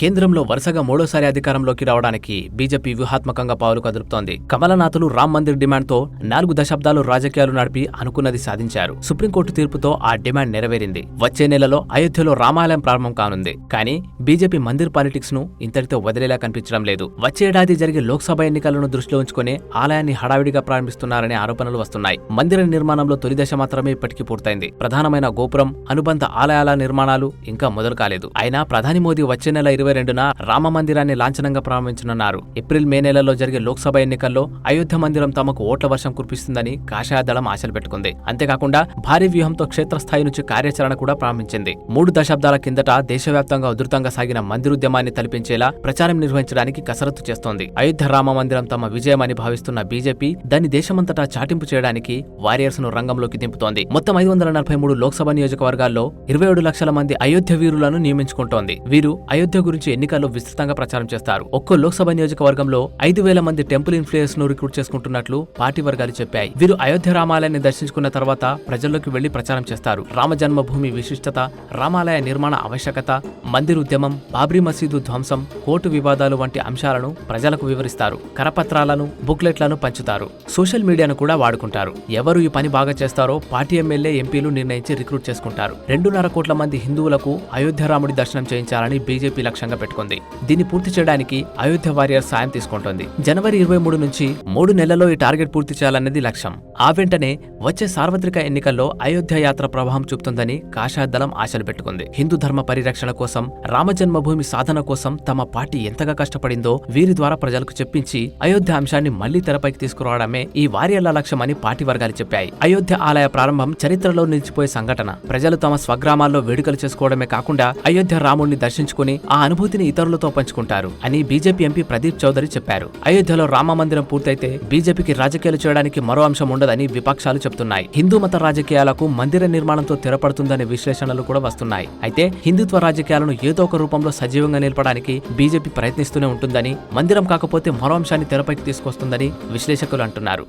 కేంద్రంలో వరుసగా మూడోసారి అధికారంలోకి రావడానికి బీజేపీ వ్యూహాత్మకంగా పావులు కదుపుతోంది. కమలనాథులు రామ్ మందిర్ డిమాండ్తో 4 దశాబ్దాలు రాజకీయాలు నడిపి అనుకున్నది సాధించారు. సుప్రీంకోర్టు తీర్పుతో ఆ డిమాండ్ నెరవేరింది. వచ్చే నెలలో అయోధ్యలో రామాలయం ప్రారంభం కానుంది. కానీ బీజేపీ మందిర్ పాలిటిక్స్ ను ఇంతటితో వదిలేలా కనిపించడం లేదు. వచ్చే ఏడాది జరిగే లోక్సభ ఎన్నికలను దృష్టిలో ఉంచుకునే ఆలయాన్ని హడావిడిగా ప్రారంభిస్తున్నారనే ఆరోపణలు వస్తున్నాయి. మందిర నిర్మాణంలో తొలి దశ మాత్రమే ఇప్పటికీ పూర్తయింది. ప్రధానమైన గోపురం, అనుబంధ ఆలయాల నిర్మాణాలు ఇంకా మొదలు కాలేదు. అయినా ప్రధాని మోదీ వచ్చే నెల 22న రామ మందిరాన్ని లాంఛనంగా ప్రారంభించనున్నారు. ఏప్రిల్ మే నెలలో జరిగే లోక్సభ ఎన్నికల్లో అయోధ్య మందిరం తమకు ఓట్ల వర్షం కురిపిస్తుందని కాషాయ దళం ఆశలు పెట్టుకుంది. అంతేకాకుండా భారీ వ్యూహంతో క్షేత్రస్థాయి నుంచి కార్యాచరణ కూడా ప్రారంభించింది. 3 దశాబ్దాల కిందట దేశవ్యాప్తంగా ఉధృతంగా సాగిన మందిరుద్యమాన్ని తలపించేలా ప్రచారం నిర్వహించడానికి కసరత్తు చేస్తోంది. అయోధ్య రామ మందిరం తమ విజయమని భావిస్తున్న బీజేపీ దాన్ని దేశమంతటా చాటింపు చేయడానికి వారియర్స్ ను రంగంలోకి దింపుతోంది. మొత్తం 543 లోక్సభ నియోజకవర్గాల్లో 27 లక్షల మంది అయోధ్య వీరులను నియమించుకుంటోంది. వీరు అయోధ్య గురించి ఎన్నికల్లో విస్తృతంగా ప్రచారం చేస్తారు. ఒక్కో లోక్సభ నియోజకవర్గంలో 5,000 మంది టెంపుల్ ఇన్ఫ్లుయెన్స్ ను రిక్రూట్ చేసుకుంటున్నట్లు పార్టీ వర్గాలు చెప్పాయి. వీరు అయోధ్య రామాలయాన్ని దర్శించుకున్న తర్వాత ప్రజల్లోకి వెళ్లి ప్రచారం చేస్తారు. రామ జన్మభూమి విశిష్టత, రామాలయ నిర్మాణ ఆవశ్యకత, మందిర్ ఉద్యమం, బాబ్రీ మసీదు ధ్వంసం, కోర్టు వివాదాలు వంటి అంశాలను ప్రజలకు వివరిస్తారు. కరపత్రాలను, బుక్లెట్లను పంచుతారు. సోషల్ మీడియాను కూడా వాడుకుంటారు. ఎవరు ఈ పని బాగా చేస్తారో పార్టీ ఎమ్మెల్యే, ఎంపీలు నిర్ణయించి రిక్రూట్ చేసుకుంటారు. 2.5 కోట్ల మంది హిందువులకు అయోధ్య రాముడి దర్శనం చేయించాలని బీజేపీ లక్ష్యంగా పెట్టుకుంది. దీన్ని పూర్తి చేయడానికి అయోధ్య వారియర్ సాయం తీసుకుంటోంది. జనవరి 23 నుంచి 3 నెలల్లో ఈ టార్గెట్ పూర్తి చేయాలన్నది లక్ష్యం. ఆ వెంటనే వచ్చే సార్వత్రిక ఎన్నికల్లో అయోధ్య యాత్ర ప్రభావం చూపుతుందని కాషాయ దళం ఆశలు పెట్టుకుంది. హిందూ ధర్మ పరిరక్షణ కోసం, రామ జన్మభూమి సాధన కోసం తమ పార్టీ ఎంతగా కష్టపడిందో వీరి ద్వారా ప్రజలకు చెప్పించి అయోధ్య అంశాన్ని మళ్లీ తెరపైకి తీసుకురావడమే ఈ వారియర్ల లక్ష్యమని పార్టీ వర్గాలు చెప్పాయి. అయోధ్య ఆలయ ప్రారంభం చరిత్రలో నిలిచిపోయే సంఘటన. ప్రజలు తమ స్వగ్రామాల్లో వేడుకలు చేసుకోవడమే కాకుండా అయోధ్య రాముడిని దర్శించుకుని ఆ అనుభూతిని ఇతరులతో పంచుకుంటారు అని బీజేపీ ఎంపీ ప్రదీప్ చౌదరి చెప్పారు. అయోధ్యలో రామ మందిరం పూర్తయితే బీజేపీకి రాజకీయాలు చేయడానికి మరో అంశం ఉండదని విపక్షాలు చెబుతున్నాయి. హిందూ మత రాజకీయాలకు మందిర నిర్మాణంతో తెరపడుతుందనే విశ్లేషణలు కూడా వస్తున్నాయి. అయితే హిందుత్వ రాజకీయాలను ఏదో ఒక రూపంలో సజీవంగా నిలపడానికి బీజేపీ ప్రయత్నిస్తూనే ఉంటుందని, మందిరం కాకపోతే మరో అంశాన్ని తెరపైకి తీసుకొస్తుందని విశ్లేషకులు అంటున్నారు.